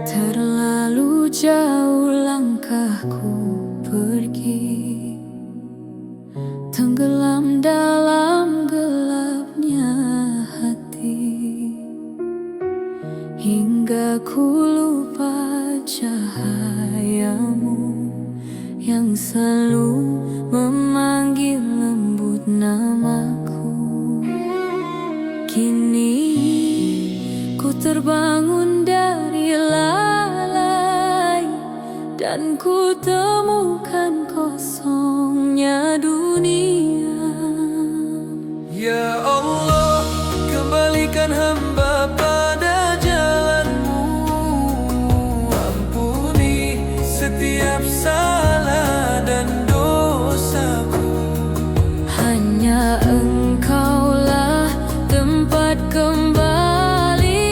Terlalu jauh langkahku pergi, tenggelam dalam gelapnya hati, hingga ku lupa cahayamu yang selalu memanggil lembut namaku. Kini ku terbangun dari lalai, dan ku temukan kosongnya dunia. Ya Allah, kembalikan hamba pada jalanmu. Ampuni setiap salah dan dosaku. Hanya Engkaulah tempat kembali,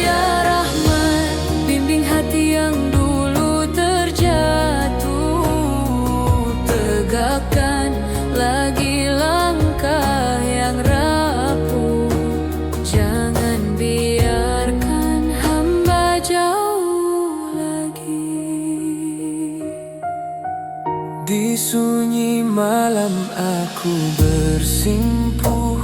ya Rahman. Bimbing hati yang dulu terjatuh, tegakkan lagi langkah yang rapuh. Jangan biarkan hamba jauh lagi. Di sunyi malam aku bersimpuh,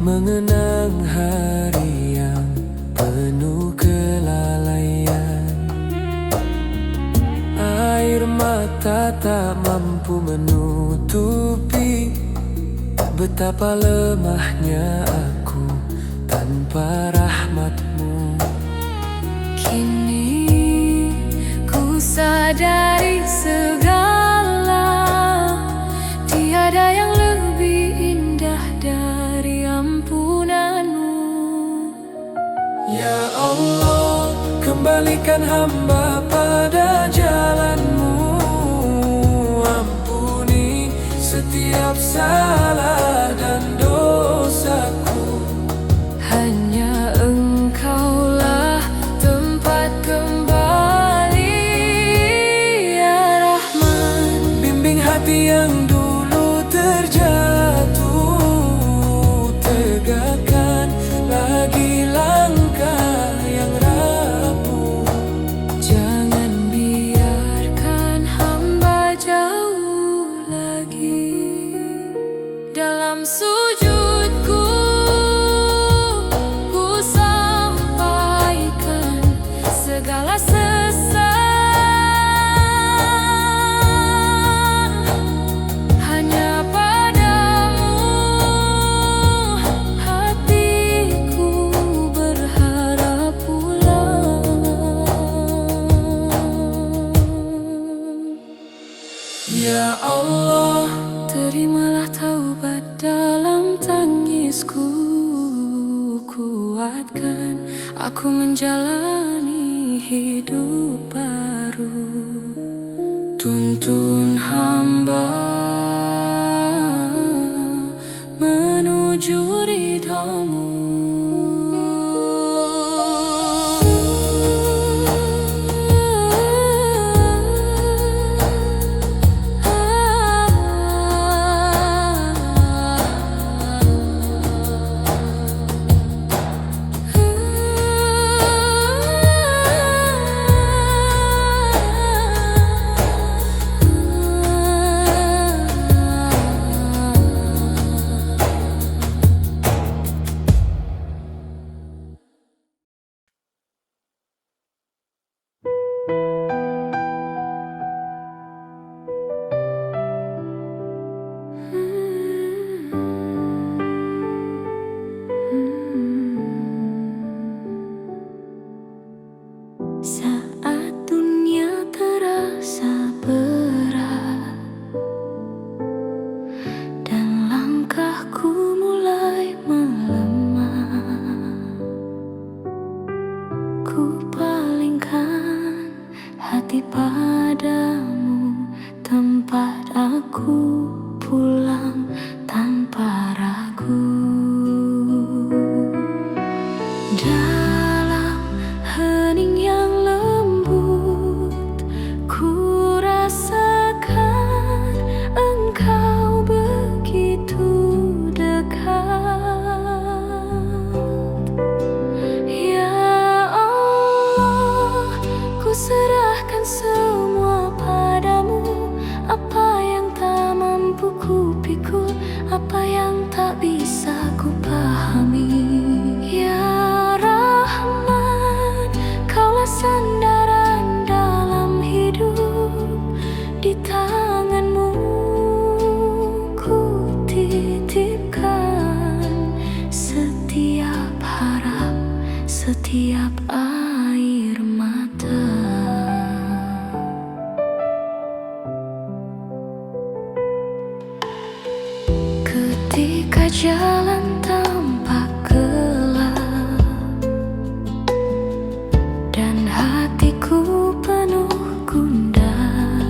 mengenang hari yang penuh kelalaian. Air mata tak mampu menutupi betapa lemahnya aku tanpa rahmat-Mu. Kini ku sadari segala, tiada yang lebih indah dari ampunan-Mu. Ya Allah, kembalikan hamba pada jalan-Mu. Ampuni setiap salah dan dosaku. Hanya Engkaulah tempat kembali, ya Rahman. Bimbing hati yang dulu terjatuh, tegakkan lagi langkah yang rapuh. Jangan biarkan hamba jauh lagi. Dalam sujudku ku sampaikan segala sesat. Hanya padamu hatiku berharap pulang. Ya Allah, terimalah taubat dalam tangisku. Kuatkan aku menjalani hidup baru. Tuntun hamba menuju ridha-Mu. Saat dunia terasa berat dan langkahku mulai melemah, ku palingkan hati padamu, tempat aku pulang tanpa ragu. Dalam hening yang lembut, ku rasakan Engkau begitu dekat. Ya Allah, jalan tampak gelap dan hatiku penuh gundah.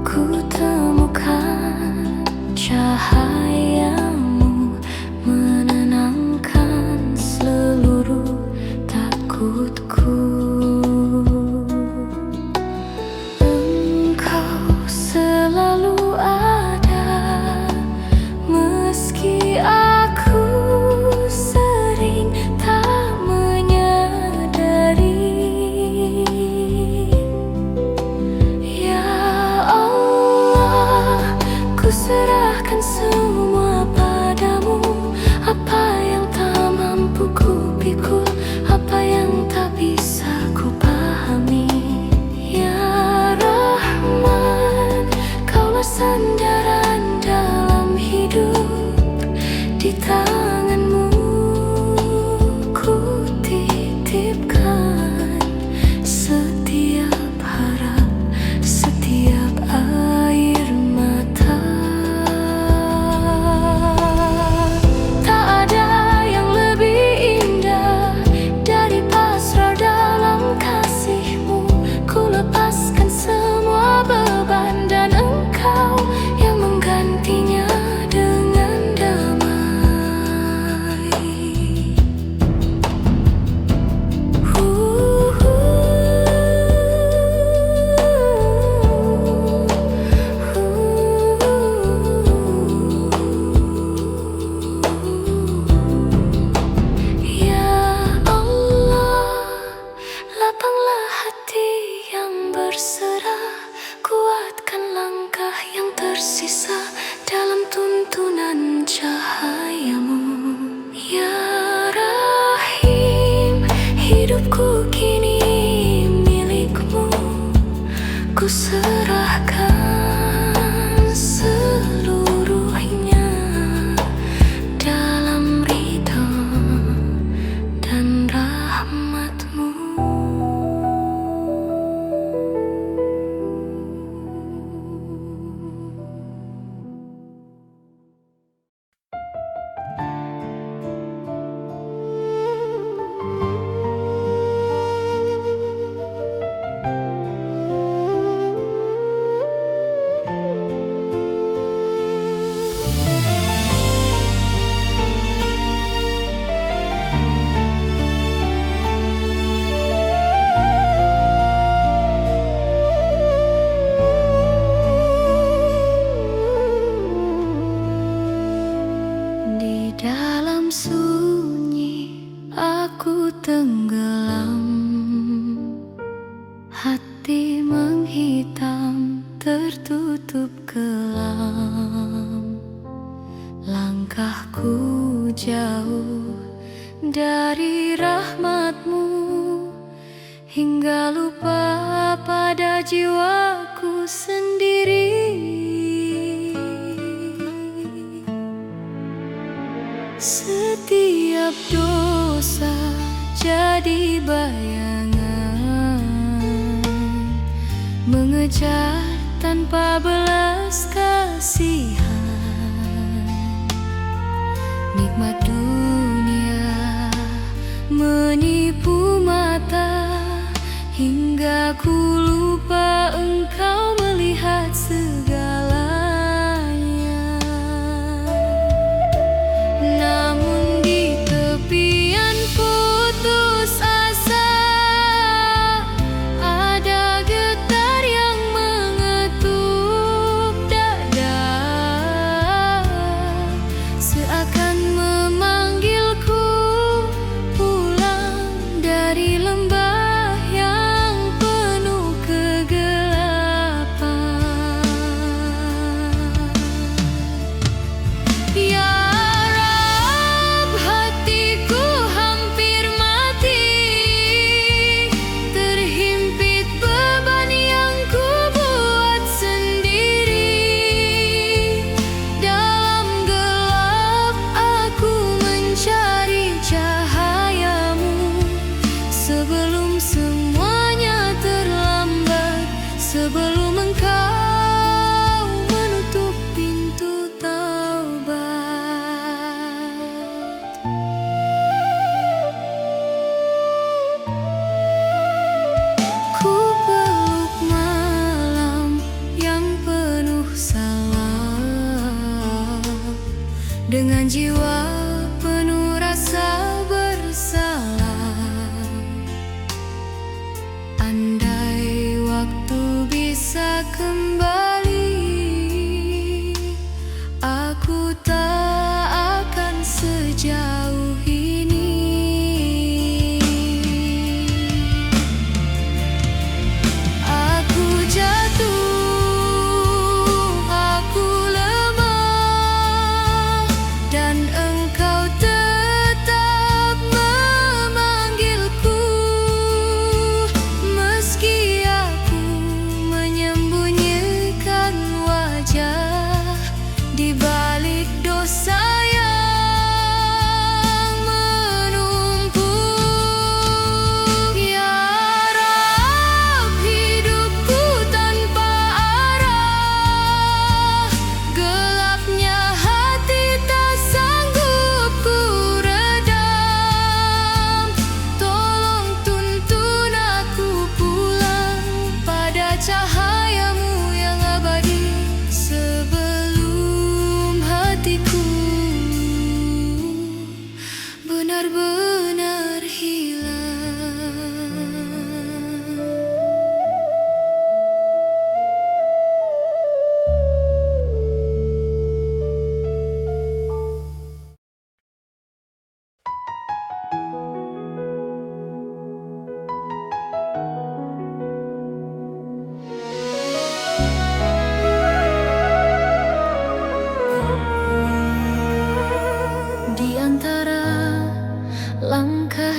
Ku temukan cahayamu menenangkan seluruh takutku. Engkau selalu ada meski aku sering tak menyadari. Ya Allah, ku serahkan semua padamu. Apa yang tak mampu ku pikul, apa yang tak bisa ku pahami. Ya Rahman, Kaulah sandaran dalam hidup. Di tanganmu ku titipkan setiap harap, setiap air mata. Tak ada yang lebih indah dari pasrah dalam kasih-Mu. Ku lepaskan semua beban dan Engkau yang menggantinya dengan damai. Ya Allah, lapanglah hati yang berserah, kuatkan langkah yang tersisa dalam tuntunan cahaya-Mu. Ya Rahim, hidupku kini milik-Mu. Ku serahkan seluruhnya dalam ridha dan rahmat-Mu. Di dalam sunyi aku tenggelam, hati menghitam tertutup kelam. Langkahku jauh dari rahmat-Mu, hingga lupa pada jiwaku sendiri. Setiap dosa jadi bayangan, mengejar tanpa belas kasihan. Nikmat dunia menipu mata, hingga ku lupa Engkau melihat segalanya. Namun di tepian putus asa, ada getar yang mengetuk dada, seakan memanggilku pulang dari lembah yang penuh kegelapan.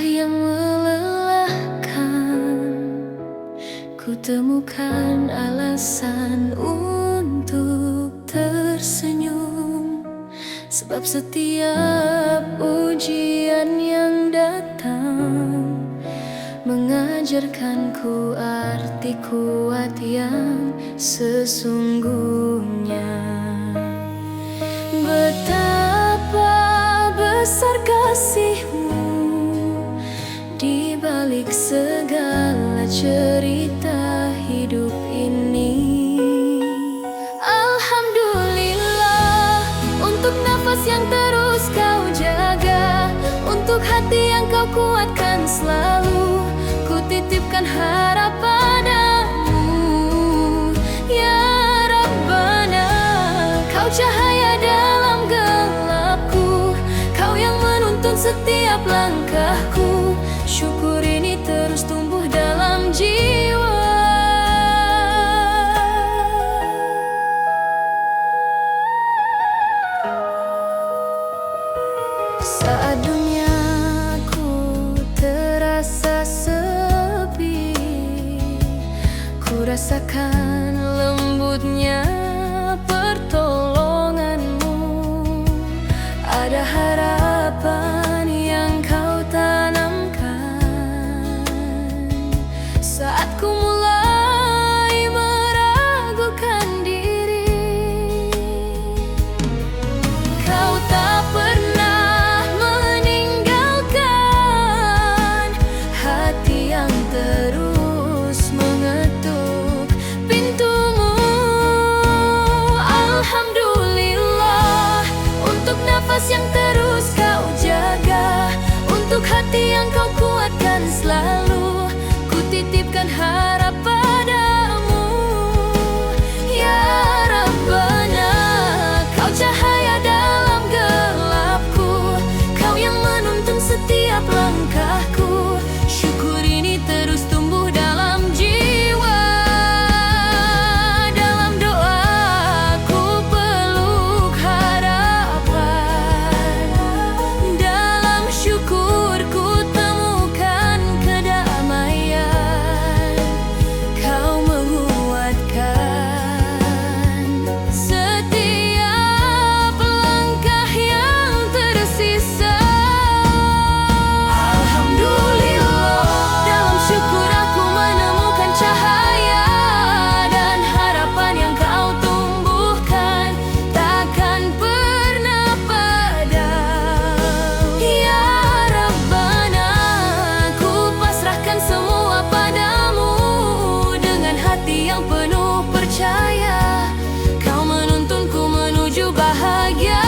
yang melelahkan, ku temukan alasan untuk tersenyum. Sebab setiap ujian yang datang mengajarkanku arti kuat yang sesungguhnya. Betapa besar kasih-Mu di balik segala cerita hidup ini. Alhamdulillah untuk nafas yang terus Kau jaga, untuk hati yang Kau kuatkan selalu. Ku titipkan harap padamu, ya Rabbana. Kau cahaya dalam gelapku, Kau yang menuntun setiap langkahku. Syukur ini terus tumbuh dalam jiwa. Saat duniaku terasa sepi, ku rasakan lembutnya pertolongan-Mu. Ada harapan yang Kau tanamkan saat ku mulai meragukan diri. Kau tak pernah meninggalkan hati yang terus mengetuk pintu-Mu. Alhamdulillah untuk nafas yang terus Kau jaga, untuk hati yang Kau kuatkan selalu. Ku titipkan harap padamu, ya Rabbana. Kau cahaya dalam gelapku, Kau yang menuntun setiap langkahku. Syukur ini terus tumbuh dalam jiwa. Dalam doaku peluk harapan, dalam syukurku temukan kedamaian. Kau menguatkan setiap langkah yang tersisa. Alhamdulillah, dalam syukur aku menemukan cahaya, dan harapan yang Kau tumbuhkan takkan pernah padam. Ya Rabbana, ku pasrahkan semua padamu. Dengan hati yang penuh percaya, Kau menuntunku menuju bahagia.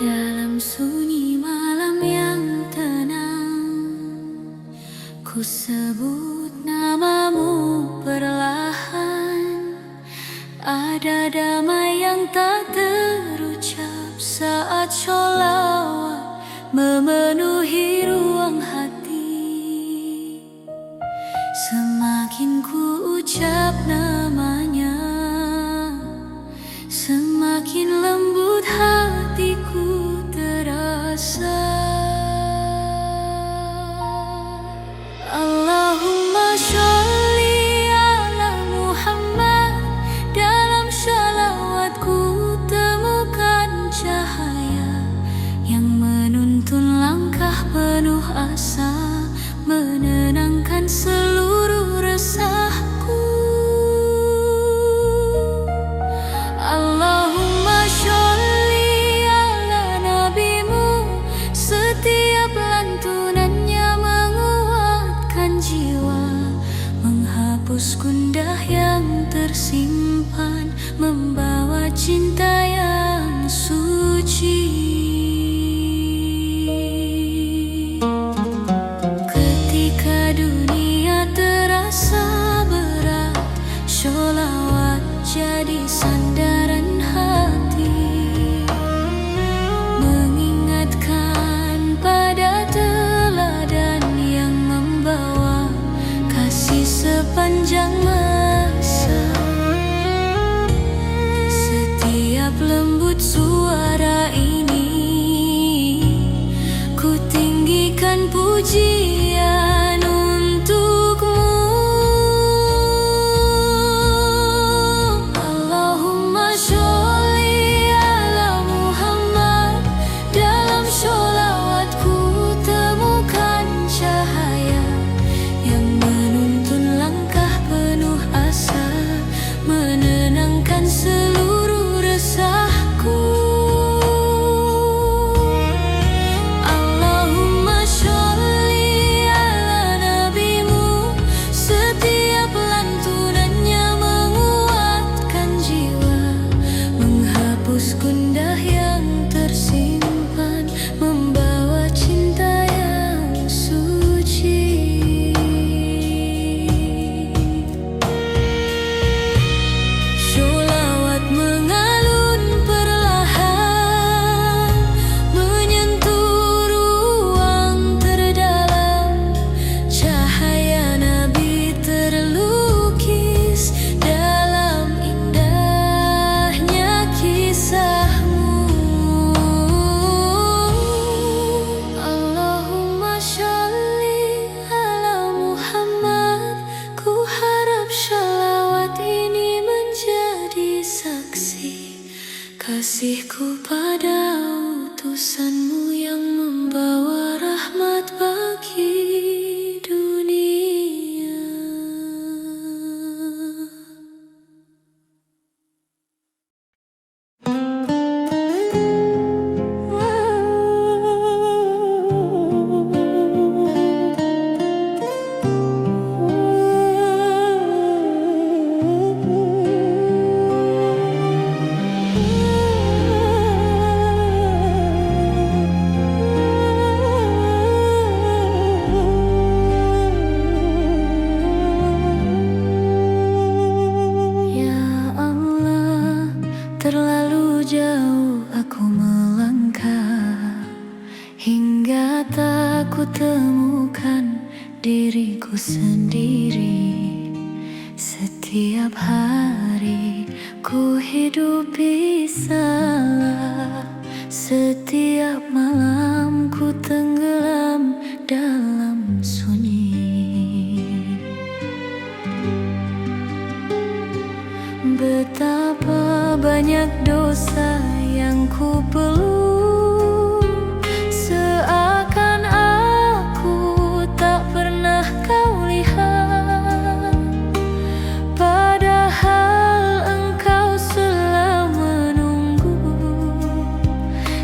Dalam sunyi malam yang tenang, ku sebut namamu perlahan. Ada damai yang tak terucap saat sholawat memenuhi ruang hati. Semakin ku ucap namanya, semakin lembut hatiku terasa. Allahumma sholli ala Muhammad. Dalam shalawatku temukan cahaya yang menuntun langkah penuh asa, menenangkan seluruh resahku. Allahumma sholli gundah yang tersimpan, membawa cinta yang suci. Ketika dunia terasa berat, sholawat jadi sandaran hati, mengingatkan pada teladan yang membawa kasih sepanjang masa. Setiap lembut suara ini ku tinggikan pujian untukmu. Allahumma sholli ala Muhammad. Dalam sholawatku temukan cahaya yang menuntun langkah penuh asa, menenangkan seluruh resahku. Allahumma sholli ala nabimu. Setiap lantunannya menguatkan jiwa, menghapus gundah yang tersimpan, membawa cinta yang suci. Sholawat mengalun perlahan, menyentuh ruang terdalam. Cahaya Nabi terlukis dalam indahnya kisahmu. Allahumma sholli ala Muhammad. Ku harap sholawat ini menjadi saksi kasihku pada utusanmu yang membawa rahmat bagi dunia. Ya Allah, terlalu jauh aku melangkah, hingga tak ku temukan diriku sendiri. Setiap hari ku hidupi salah, setiap malam ku tenggelam dalam sunyi. Betapa banyak dosa yang ku peluk, seakan aku tak pernah kau lihat. Padahal engkau selalu menunggu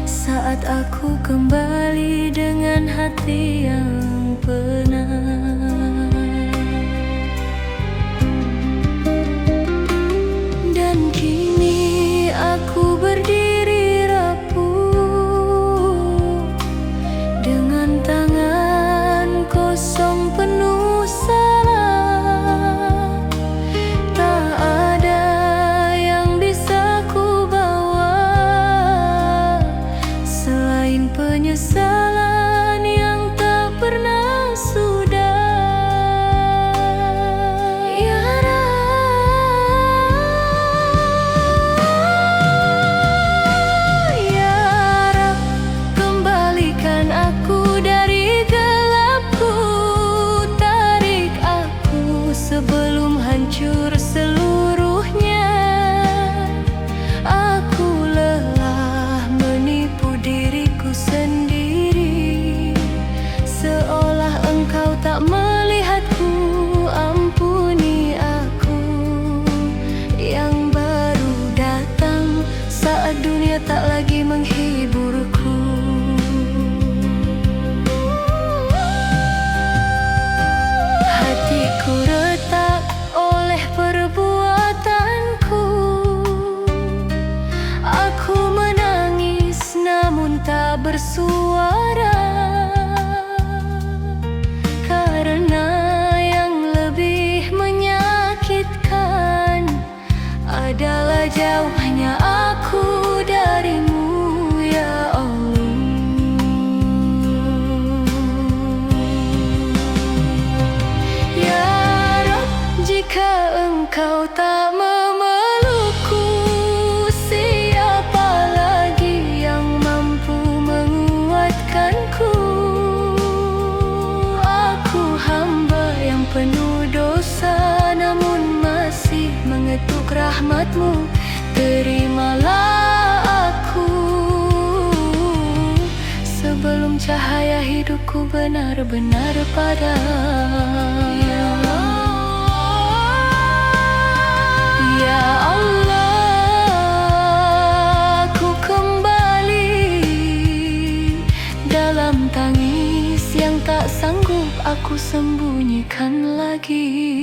saat aku kembali dengan hati yang penat. Dan kini aku berdiri rapuh, dengan tangan kosong penuh salah. Tak ada yang bisa ku bawa selain penyesalan yang tak pernah sudah. bersuara, karena yang lebih menyakitkan adalah jauhnya aku darimu, ya Allah. Ya Rabb, jika Engkau tak memelukku, siapa lagi yang mampu menguatkanku? Aku hamba yang penuh dosa, namun masih mengetuk rahmat-Mu. Terimalah aku sebelum cahaya hidupku benar-benar padam. Ya Allah, ku kembali dalam tangis yang tak sanggup aku sembunyikan lagi.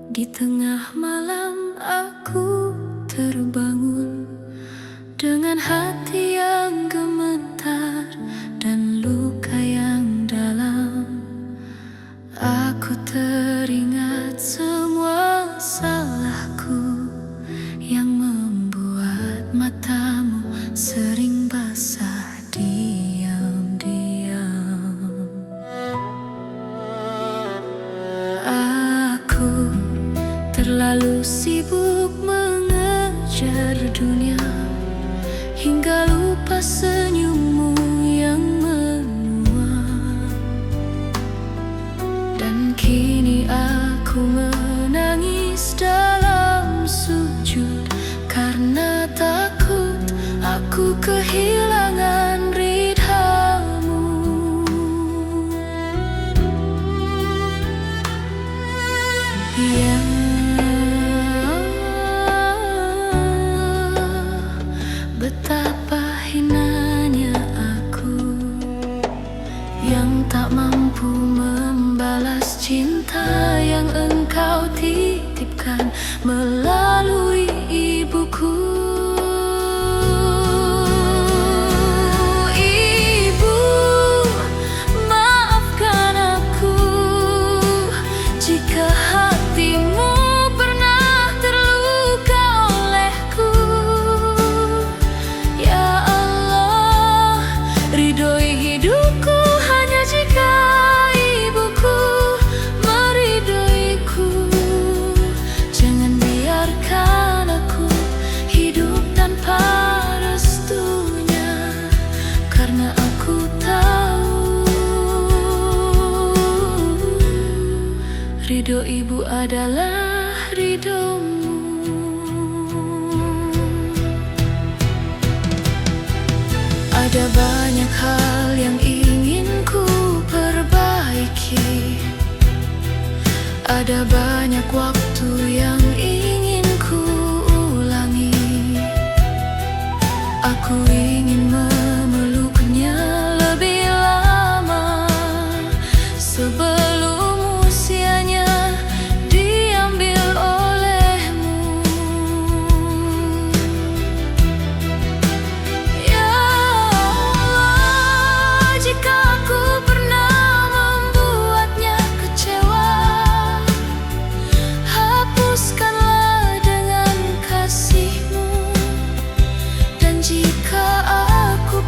Di tengah malam aku terbangun dengan hati yang gemetar dan luka yang dalam. Aku teringat semua salahku yang membuat matamu sering basah diam-diam. Aku terlalu sibuk mengejar dunia hingga lupa senyummu yang menua. Dan kini aku menangis dalam sujud karena takut aku kehilangan ridhamu. Ya betapa hinanya aku yang tak mampu membalas cinta yang Engkau titipkan melalui ibuku. Ibu, maafkan aku jika hatimu pernah terluka olehku. Ya Allah, ridhoi hidupku hanya jika ibuku meridhoiku. Jangan biarkan aku hidup tanpa restunya, karena aku tahu ridho ibu adalah ridhomu. Ada banyak hal yang ingin ku perbaiki, ada banyak waktu yang ingin ku ulangi. Aku ingin memeluknya lebih lama sebelum usianya diambil olehmu. Ya Allah, jika aku pernah membuatnya kecewa, hapuskanlah dengan kasih-Mu. Dan jika aku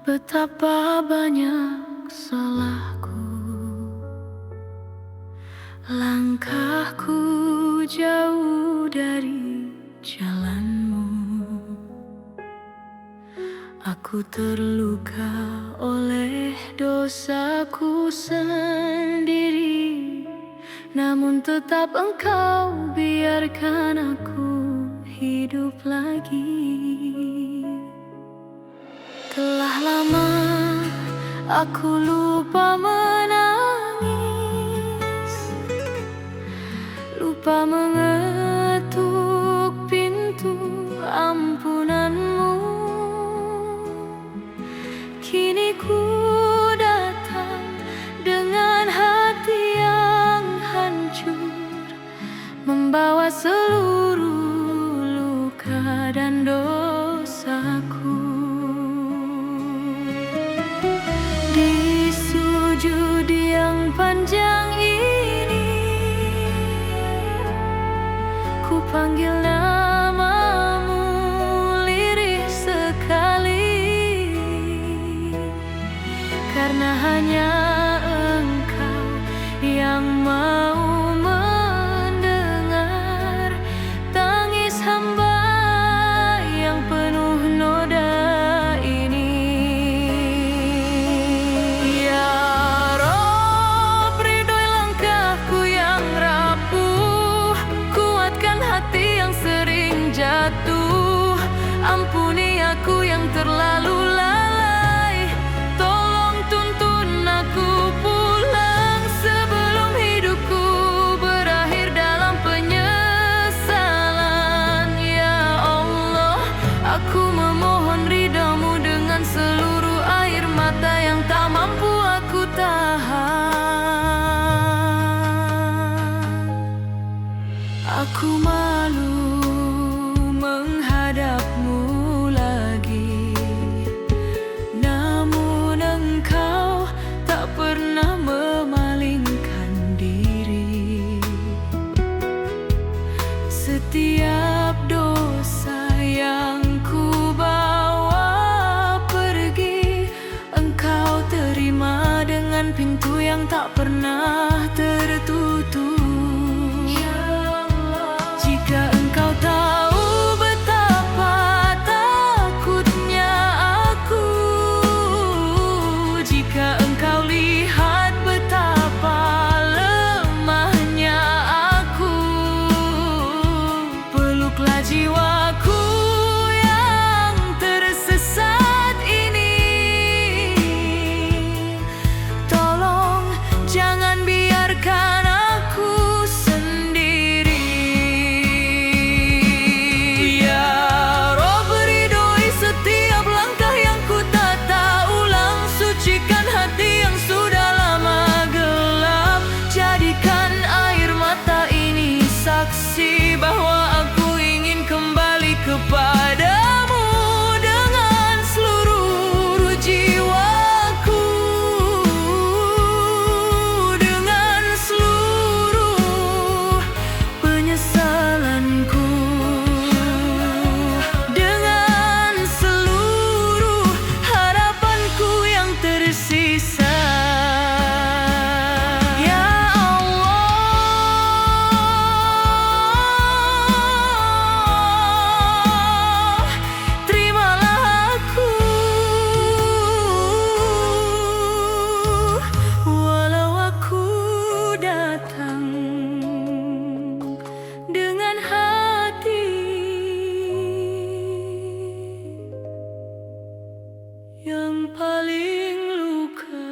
Betapa banyak salahku, langkahku jauh dari jalanmu. Aku terluka oleh dosaku sendiri, namun tetap Engkau biarkan aku hidup lagi. Telah lama aku lupa menangis, lupa mengetuk pintu ampunanmu. Kini ku datang dengan hati yang hancur, membawa seluruh luka dan dosaku. Di sujud yang panjang ini, ku panggil namamu lirih sekali, karena hanya Engkau yang mau mendengar tangis hamba yang penuh noda ini. Ya Rob, ridhoi langkahku yang rapuh, kuatkan hati yang sering jatuh, ampuni aku yang terlalu lalai, tolong tuntun aku pulang sebelum hidupku berakhir dalam penyesalan. Ya Allah, aku memohon ridhamu dengan seluruh air mata yang tak mampu aku tahan. Aku malu menghadapmu lagi, namun Engkau tak pernah memalingkan diri. Setiap dosa yang ku bawa pergi, Engkau terima dengan pintu yang tak pernah tertutup. Jika Engkau tahu betapa takutnya aku, jika Engkau lihat betapa lemahnya aku, peluklah jiwaku yang tersesat ini. Tolong jangan biarkan aku sendiri. Ya Rob, ridhoi setiap langkah yang ku tata ulang, sucikan hati yang sudah lama gelap, jadikan air mata ini saksi bahwa aku ingin kembali kepadamu dengan seluruh jiwaku, dengan seluruh penyesalanku, dengan seluruh harapanku yang tersisa. Ya Allah, terimalah aku, walau aku datang dengan hati yang paling luka.